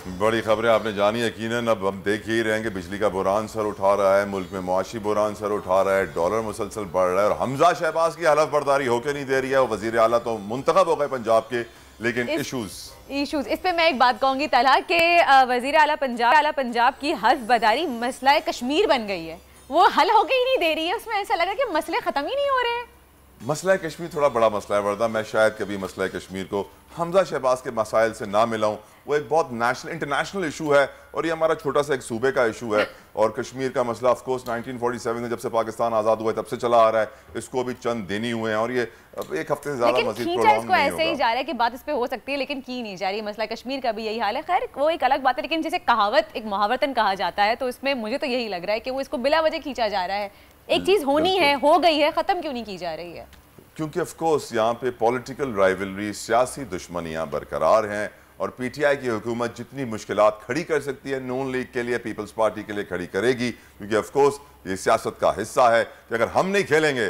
बड़ी खबरें आपने जानी। यकीनन अब हम देख ही रहे हैं कि बिजली का बुरान सर उठा रहा है, मुल्क में मुआशी बुरान सर उठा रहा है, डॉलर मुसलसल बढ़ रहा है और हमजा शहबाज की हालत बर्दारी होके नहीं दे रही है। वो वजीर आला तो मुंतखब हो गए पंजाब के, लेकिन इशूज इस पे मैं एक बात कहूंगी तलहा के वजीर आला पंजाब की हल्फ बदारी मसला कश्मीर बन गई है, वो हल होके ही नहीं दे रही है। उसमें ऐसा लगा कि मसले खत्म ही नहीं हो रहे हैं। मसला कश्मीर थोड़ा बड़ा मसला है, वरना मैं शायद कभी मसला कश्मीर को हमजा शहबाज के मसाइल से ना मिलाऊं। वो एक बहुत नेशनल इंटरनेशनल इशू है और ये हमारा छोटा सा एक सूबे का इशू है। और कश्मीर का मसला ऑफ कोर्स 1947 में जब से पाकिस्तान आज़ाद हुआ है तब से चला आ रहा है। इसको अभी चंद दिन ही हुए हैं और ये एक हफ्ते से ज़्यादा मज़ीद प्रोलॉन्ग नहीं ऐसे ही जा रहा है कि बात इस पे हो सकती है, लेकिन की नहीं जा रही। मसला कश्मीर का भी यही हाल है। खैर वो एक अलग बात है, लेकिन जैसे कहावत एक मुहावरतन कहा जाता है, तो इसमें मुझे तो यही लग रहा है कि वो इसको बिला वजह खींचा जा रहा है। एक चीज़ होनी है, हो गई है, ख़त्म क्यों नहीं की जा रही है? क्योंकि ऑफ कोर्स यहाँ पे पॉलिटिकल राइवलरी, सियासी दुश्मनियाँ बरकरार हैं और पीटीआई की हुकूमत जितनी मुश्किलात खड़ी कर सकती है नून लीग के लिए, पीपल्स पार्टी के लिए खड़ी करेगी। क्योंकि ऑफ कोर्स ये सियासत का हिस्सा है कि अगर हम नहीं खेलेंगे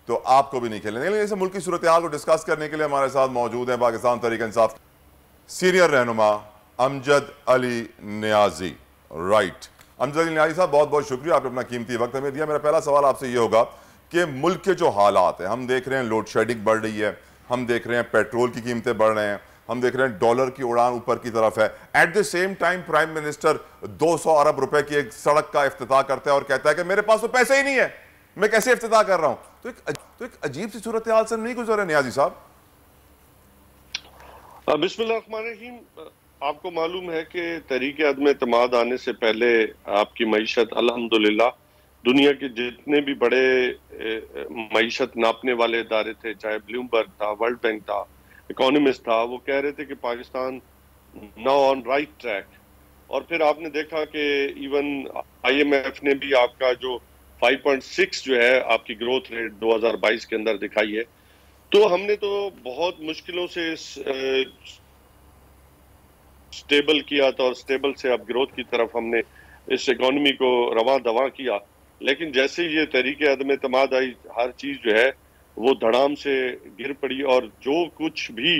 तो आपको भी नहीं खेलेंगे। लेकिन इस मुल्क की सूरत हाल को डिस्कस करने के लिए हमारे साथ मौजूद हैं पाकिस्तान तहरीक इंसाफ सीनियर रहनुमा अमजद अली नियाजी। राइट, अमजद अली नियाजी साहब, बहुत बहुत शुक्रिया, आपने अपना कीमती वक्त हमें दिया। मेरा पहला सवाल आपसे ये होगा कि मुल्क के जो हालात हैं, हम देख रहे हैं लोड शेडिंग बढ़ रही है, हम देख रहे हैं पेट्रोल की कीमतें बढ़ रहे हैं, हम देख रहे हैं डॉलर की उड़ान ऊपर की तरफ है। At the same time prime minister 200 अरब रुपए की एक सड़क का इफ्तिताह करता है और कहता है कि मेरे पास तो पैसे ही नहीं है, मैं कैसे इफ्तिताह कर रहा हूं। तो एक अजीब सी सूरत हाल से नहीं गुजर है नियाजी साहब। बिस्मिल्लाहिर्रहमानिर्रहीम। आपको मालूम है कि तहरीक अदम एतमाद आने से पहले आपकी मईशत अल्हम्दुलिल्लाह दुनिया के जितने भी बड़े मईशत नापने वाले इदारे थे, चाहे ब्लूमबर्ग था, वर्ल्ड बैंक था, इकोनॉमिस्ट था, वो कह रहे थे कि Pakistan now on right track. और फिर आपने देखा कि इवन IMF ने भी आपका जो 5.6 जो है आपकी ग्रोथ रेट 2022 के अंदर दिखाई है। तो हमने तो बहुत मुश्किलों से स्टेबल किया था और स्टेबल से अब ग्रोथ की तरफ हमने इस इकोनॉमी को रवां दवा किया। लेकिन जैसे ये तहरीक अदम एतमाद आई, हर चीज जो है वो धड़ाम से गिर पड़ी और जो कुछ भी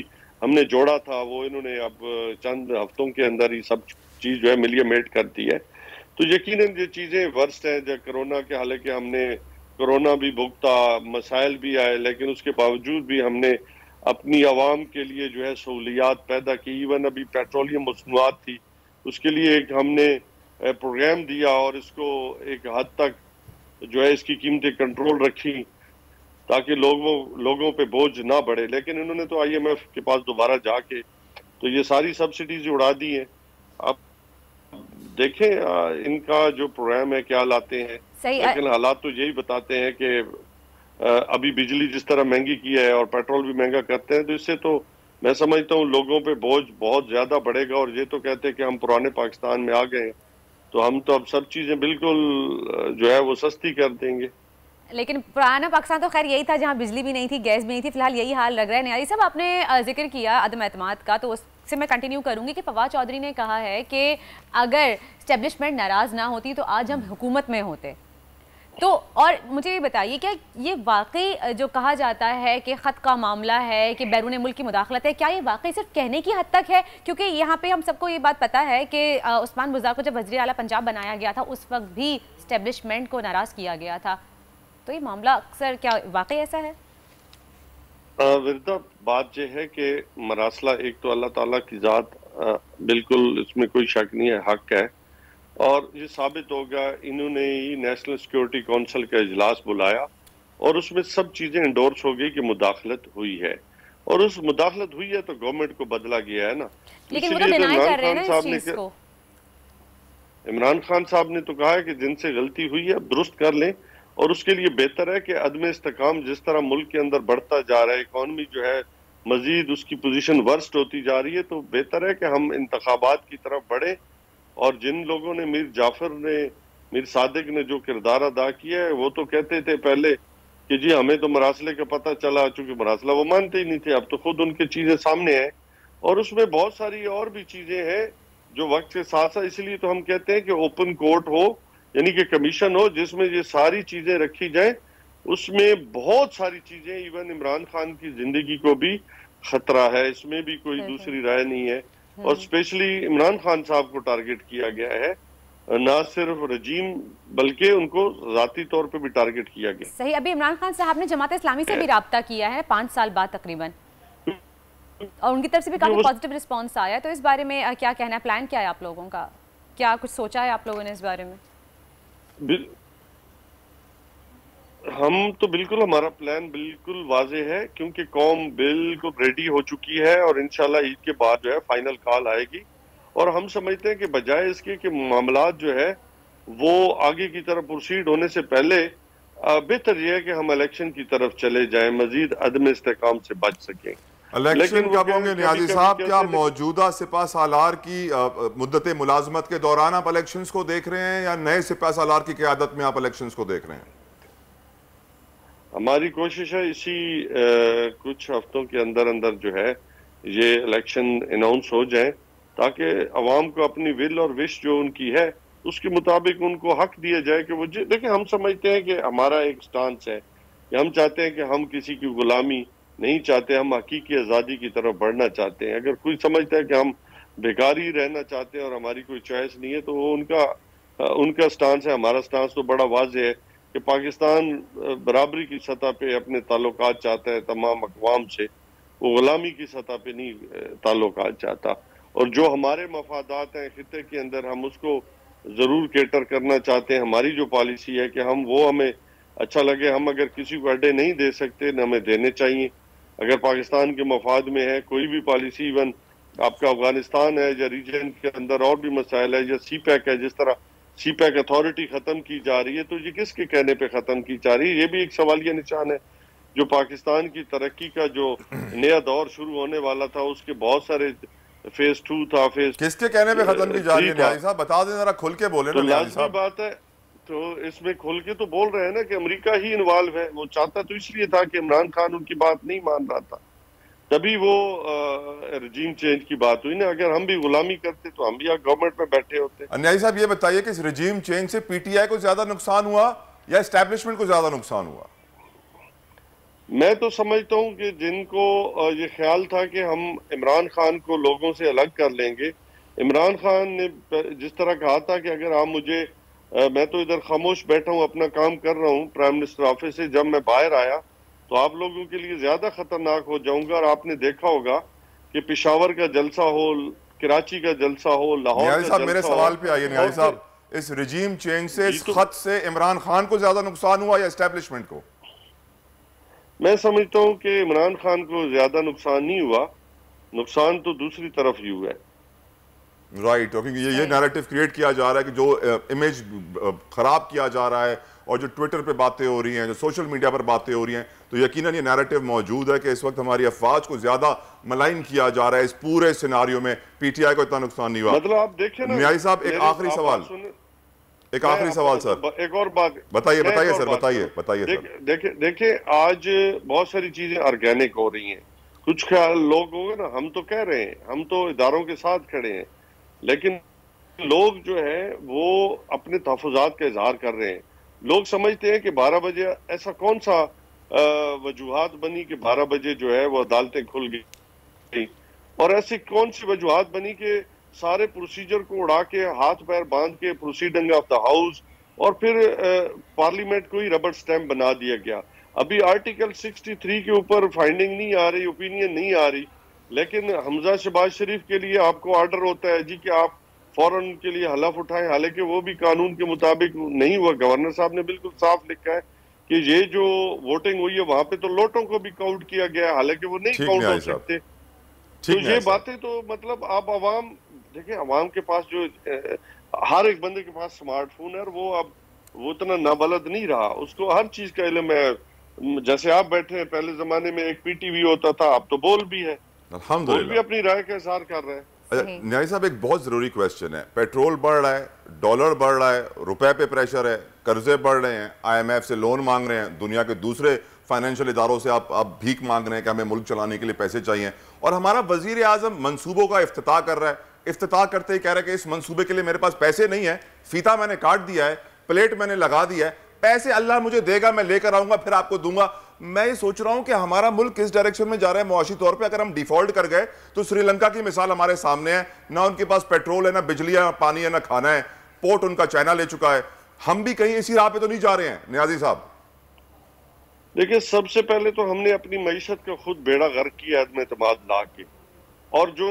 हमने जोड़ा था वो इन्होंने अब चंद हफ्तों के अंदर ही सब चीज जो है मिलियमेट कर दी है। तो यकीनन ये चीजें वर्स्ट हैं। जब कोरोना के, हालांकि हमने कोरोना भी भुगता, मसाइल भी आए, लेकिन उसके बावजूद भी हमने अपनी आवाम के लिए जो है सहूलियात पैदा की। इवन अभी पेट्रोलियम मसनूआत थी, उसके लिए एक हमने प्रोग्राम दिया और इसको एक हद तक जो है इसकी कीमतें कंट्रोल रखी ताकि लोगों पे बोझ ना बढ़े। लेकिन इन्होंने तो IMF के पास दोबारा जाके तो ये सारी सब्सिडीज उड़ा दी हैं। अब देखें इनका जो प्रोग्राम है क्या लाते हैं। लेकिन हालात तो यही बताते हैं कि अभी बिजली जिस तरह महंगी की है और पेट्रोल भी महंगा करते हैं, तो इससे तो मैं समझता हूँ लोगों पे बोझ बहुत ज्यादा बढ़ेगा। और ये तो कहते हैं कि हम पुराने पाकिस्तान में आ गए हैं, तो हम तो अब सब चीजें बिल्कुल जो है वो सस्ती कर देंगे। लेकिन पुराना पाकिस्तान तो खैर यही था जहां बिजली भी नहीं थी, गैस भी नहीं थी। फिलहाल यही हाल लग रहा है। नियाजी साहब, आपने जिक्र किया अदम एतमाद का, तो उससे मैं कंटिन्यू करूंगी कि फवाद चौधरी ने कहा है कि अगर स्टैब्लिशमेंट नाराज ना होती तो आज हम हुकूमत में होते। तो और मुझे ये बताइए, क्या ये वाकई जो कहा जाता है कि ख़त का मामला है, कि बैरून मुल्क की मुदाखलत है, क्या ये वाकई सिर्फ कहने की हद तक है? क्योंकि यहाँ पे हम सबको ये बात पता है कि उस्मान बुज़दार को जब वज़ीर आला पंजाब बनाया गया था उस वक्त भी स्टैब्लिशमेंट को नाराज़ किया गया था। तो ये मामला अक्सर क्या वाकई ऐसा है? विरदा, बात यह है कि मरासला एक तो अल्लाह ताला की ज़ात, बिल्कुल इसमें कोई शक नहीं है, हक है। और ये साबित होगा, इन्होंने ही नेशनल सिक्योरिटी काउंसिल का इजलास बुलाया और उसमें सब चीजें इंडोर्स हो गई कि मुदाखलत हुई है। और उस मुदाखलत हुई है तो गवर्नमेंट को बदला गया है ना। लेकिन वो तो डिनाई कर रहे हैं ना इस चीज को। इमरान खान साहब ने तो कहा है कि जिनसे गलती हुई है दुरुस्त कर लें। और उसके लिए बेहतर है कि अदम इस्तेकाम जिस तरह मुल्क के अंदर बढ़ता जा रहा है, इकॉनमी जो है मजीद उसकी पोजीशन वर्स्ट होती जा रही है, तो बेहतर है कि हम इंतखाबात की तरफ बढ़े। और जिन लोगों ने मीर सादिक ने जो किरदार अदा किया है, वो तो कहते थे पहले कि जी हमें तो मरासले का पता चला, चूंकि मरासला वो मानते ही नहीं थे। अब तो खुद उनकी चीजें सामने हैं और उसमें बहुत सारी और भी चीजें हैं जो वक्त के साथ साथ, इसलिए तो हम कहते हैं कि ओपन कोर्ट हो, यानी कि कमीशन हो जिसमें ये सारी चीजें रखी जाए। उसमें बहुत सारी चीजें, इवन इमरान खान की जिंदगी को भी खतरा है, इसमें भी कोई दूसरी राय नहीं है। और स्पेशली इमरान खान साहब को टारगेट किया गया है, ना सिर्फ रजीम बल्कि उनको जाती तौर पे भी टारगेट किया गया। सही, अभी इमरान खान साहब ने जमात इस्लामी से भी राब्ता किया है 5 साल बाद तकरीबन, और उनकी तरफ से भी काफी पॉजिटिव रिस्पांस आया है। तो इस बारे में क्या कहना है, प्लान क्या है आप लोगों का, क्या कुछ सोचा है आप लोगों ने इस बारे में? हम तो बिल्कुल, हमारा प्लान बिल्कुल वाजे है, क्योंकि कौम बिल्कुल रेडी हो चुकी है और इंशाल्लाह ईद के बाद जो है फाइनल कॉल आएगी। और हम समझते हैं कि बजाय इसके कि मामलात जो है वो आगे की तरफ प्रोसीड होने से पहले बेहतर यह है कि हम इलेक्शन की तरफ चले जाएं, मजीद अदम इस्तेकाम से बच सकें। इलेक्शन कब होंगे नियाज़ी साहब? क्या मौजूदा सिपा सालार की मुद्दत मुलाजमत के दौरान आप इलेक्शंस को देख रहे हैं, या नए सिपा सालार की क़यादत में आप इलेक्शंस को देख रहे हैं? हमारी कोशिश है इसी कुछ हफ्तों के अंदर अंदर जो है ये इलेक्शन अनाउंस हो जाए, ताकि अवाम को अपनी विल और विश जो उनकी है उसके मुताबिक उनको हक दिया जाए कि वो देखिए, हम समझते हैं कि हमारा एक स्टांस है कि हम चाहते हैं कि हम किसी की गुलामी नहीं चाहते, हम हकीकी आज़ादी की तरफ बढ़ना चाहते हैं। अगर कोई समझता है कि हम बेकार ही रहना चाहते हैं और हमारी कोई चॉइस नहीं है, तो वो उनका स्टांस है। हमारा स्टांस तो बड़ा वाज़ेह है कि पाकिस्तान बराबरी की सतह पे अपने ताल्लुकात चाहता है तमाम अक़वाम से, वो गुलामी की सतह पे नहीं ताल्लुकात चाहता। और जो हमारे मफादात हैं खिते के अंदर, हम उसको ज़रूर केटर करना चाहते हैं। हमारी जो पॉलिसी है कि हमें अच्छा लगे, हम अगर किसी को अड्डे नहीं दे सकते न हमें देने चाहिए। अगर पाकिस्तान के मफाद में है कोई भी पॉलिसी, इवन आपका अफगानिस्तान है या रीजन के अंदर और भी मसाइल है, या CPEC है, जिस तरह CPEC अथॉरिटी खत्म की जा रही है, तो ये किसके कहने पे खत्म की जा रही है? ये भी एक सवालिया निशान है। जो पाकिस्तान की तरक्की का जो नया दौर शुरू होने वाला था, उसके बहुत सारे फेज 2 था, फेज किसके कहने पे खत्म की जा रही है नियाज़ी साहब? बता दें, जरा खुल के बोले। तो लाज़मी बात है, तो इसमें खुल के तो बोल रहे हैं ना कि अमेरिका ही इन्वॉल्व है। वो चाहता तो इसलिए था कि इमरान खान उनकी बात नहीं मान रहा था, तभी वो रजीम चेंज की बात हुई ना। अगर हम भी गुलामी करते तो हम भी यहाँ गवर्नमेंट में बैठे होते। अन्यायी साहब, ये बताइए कि इस रजीम चेंज से PTI को ज्यादा नुकसान हुआ या एस्टैब्लिशमेंट को ज्यादा नुकसान हुआ? मैं तो समझता हूँ कि जिनको ये ख्याल था कि हम इमरान खान को लोगों से अलग कर लेंगे, इमरान खान ने जिस तरह कहा था कि अगर आप मुझे, मैं तो इधर खामोश बैठा हूँ, अपना काम कर रहा हूँ प्राइम मिनिस्टर ऑफिस से, जब मैं बाहर आया तो आप लोगों के लिए ज्यादा खतरनाक हो जाऊंगा। और आपने देखा होगा कि पेशावर का जलसा हो, कराची का जलसा हो, लाहौर का जलसा हो। मेरे सवाल पे आइए नियाज़ी साहब, इस रजीम चेंज से, इस खत से इमरान खान को ज्यादा नुकसान हुआ या एस्टैब्लिशमेंट को? मैं समझता हूँ कि इमरान खान को ज्यादा नुकसान नहीं हुआ, नुकसान तो दूसरी तरफ ही हुआ है। राइट, क्योंकि ये नैरेटिव क्रिएट किया जा रहा है कि जो इमेज खराब किया जा रहा है, और जो ट्विटर पे बातें हो रही हैं, जो सोशल मीडिया पर बातें हो रही हैं, तो यकीनन ये नैरेटिव मौजूद है कि इस वक्त हमारी अफवाज को ज्यादा मलाइन किया जा रहा है। इस पूरे सिनारियो में PTI को इतना नुकसान नहीं हुआ। मतलब आप देखें ना नियाज़ी साहब, एक आखिरी सवाल सर, एक और बात बताइए सर। देखिए आज बहुत सारी चीजें ऑर्गेनिक हो रही हैं। कुछ ख्याल लोग होंगे ना, हम तो कह रहे हैं, हम तो इदारों के साथ खड़े हैं, लेकिन लोग जो है वो अपने तहफ़्फ़ुज़ात का इजहार कर रहे हैं। लोग समझते हैं कि 12 बजे ऐसा कौन सा वजूहात बनी कि 12 बजे जो है वो अदालतें खुल गई, और ऐसी कौन सी वजूहात बनी कि सारे प्रोसीजर को उड़ा के हाथ पैर बांध के प्रोसीडिंग ऑफ द हाउस और फिर पार्लियामेंट को ही रबर स्टैम्प बना दिया गया। अभी आर्टिकल 63 के ऊपर फाइंडिंग नहीं आ रही, ओपिनियन नहीं आ रही, लेकिन हमजा शहबाज शरीफ के लिए आपको ऑर्डर होता है जी कि आप फौरन के लिए हलफ उठाएं, हालांकि वो भी कानून के मुताबिक नहीं हुआ। गवर्नर साहब ने बिल्कुल साफ लिखा है कि ये जो वोटिंग हुई है वहां पे तो लोटों को भी काउंट किया गया, हालांकि वो नहीं काउंट हो सकते। तो ये बातें तो मतलब आप अवाम देखिए, अवाम के पास जो हर एक बंदे के पास स्मार्टफोन है, और वो अब वो इतना नाबलद नहीं रहा, उसको हर चीज का इल्म है। जैसे आप बैठे हैं, पहले जमाने में एक PTV होता था, अब तो बोल भी है, बोल भी अपनी राय का इज़हार कर रहे हैं। न्याय साहब, एक बहुत जरूरी क्वेश्चन है। पेट्रोल बढ़ रहा है, डॉलर बढ़ रहा है, रुपए पे प्रेशर है, कर्जे बढ़ रहे हैं, IMF से लोन मांग रहे हैं, दुनिया के दूसरे फाइनेंशियल इदारों से आप भीख मांग रहे हैं कि हमें मुल्क चलाने के लिए पैसे चाहिए, और हमारा वजीर आजम मंसूबों का इफ्तिताह कर रहा है। इफ्तिताह करते ही कह रहा है कि इस मंसूबे के लिए मेरे पास पैसे नहीं है, फीता मैंने काट दिया है, प्लेट मैंने लगा दिया है, पैसे अल्लाह मुझे देगा, मैं लेकर आऊंगा फिर आपको दूंगा। मैं ये सोच रहा हूं कि हमारा मुल्क किस डायरेक्शन में जा रहा है मुआशी तौर पे। अगर हम डिफॉल्ट कर गए तो श्रीलंका की मिसाल हमारे सामने है, ना उनके पास पेट्रोल है, ना बिजली है, ना पानी है, ना खाना है, पोर्ट उनका चाइना ले चुका है। हम भी कहीं इसी राह पे तो नहीं जा रहे हैं नियाजी साहब? देखिए, सबसे पहले तो हमने अपनी मईशत का खुद बेड़ा गर्क किया आदम एतमाद ला के, और जो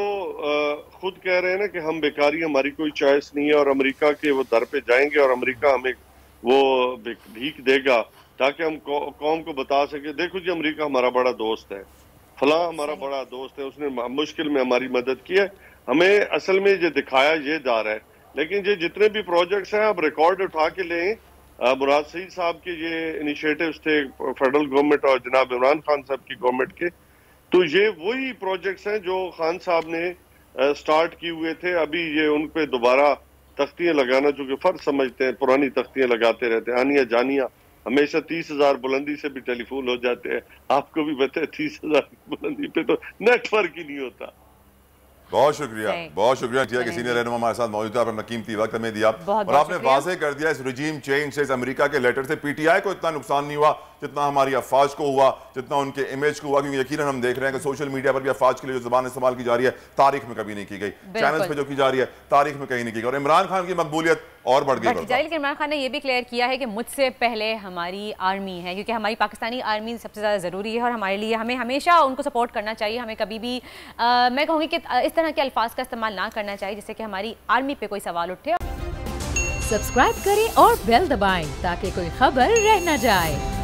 खुद कह रहे हैं ना कि हम बेकारी, हमारी कोई चॉइस नहीं है और अमेरिका के वो दर पे जाएंगे और अमेरिका हमें वो भीख देगा ताकि हम कौम को बता सके देखो जी अमेरिका हमारा बड़ा दोस्त है, फला हमारा बड़ा दोस्त है, उसने मुश्किल में हमारी मदद की है। हमें असल में ये दिखाया ये जा रहा है। लेकिन ये जितने भी प्रोजेक्ट्स हैं आप रिकॉर्ड उठा के लें, मुराद सईद साहब के ये इनिशिएटिव्स थे फेडरल गवर्नमेंट और जनाब इमरान खान साहब की गवर्नमेंट के, तो ये वही प्रोजेक्ट्स हैं जो खान साहब ने स्टार्ट किए हुए थे। अभी ये उन पे दोबारा तख्तियां लगाना, जो कि फर्ज समझते हैं, पुरानी तख्तियां लगाते रहते हैं, आनिया जानिया। हमेशा 30,000 बुलंदी से भी टेलीफोन हो जाते हैं, आपको भी पता है 30,000 बुलंदी पे तो नेटवर्क ही नहीं होता। बहुत शुक्रिया, बहुत शुक्रिया टिया के सीनियर रहनुमा हमारे साथ मौजूद है, अपना कीमती वक्त हमें दिया और आपने वाज़ेह कर दिया इस रिजीम चेंज से, इस अमेरिका के लेटर से पीटीआई को इतना नुकसान नहीं हुआ जितना हमारी अफवाज को हुआ, जितना उनके इमेज को हुआ। क्योंकि यकीनन हम देख रहे हैं कि सोशल मीडिया पर भी अफवाज के लिए जो जुबान इस्तेमाल की जा रही है तारीख में कभी नहीं की गई, चैनल्स पे जो की जा रही है तारीख में कहीं नहीं की गई, और इमरान खान की मकबूलियत और बढ़ गई। लेकिन इमरान खान ने यह भी क्लियर किया है कि मुझसे पहले हमारी आर्मी है, क्योंकि हमारी पाकिस्तानी आर्मी सबसे ज़्यादा ज़रूरी है और हमारे लिए हमें हमेशा उनको सपोर्ट करना चाहिए। हमें कभी भी मैं कहूँगी कि इस तरह के अल्फाज का इस्तेमाल ना करना चाहिए जिससे कि हमारी आर्मी पे कोई सवाल उठे। सब्सक्राइब करें और बेल दबाएं ताकि कोई खबर रह न जाए।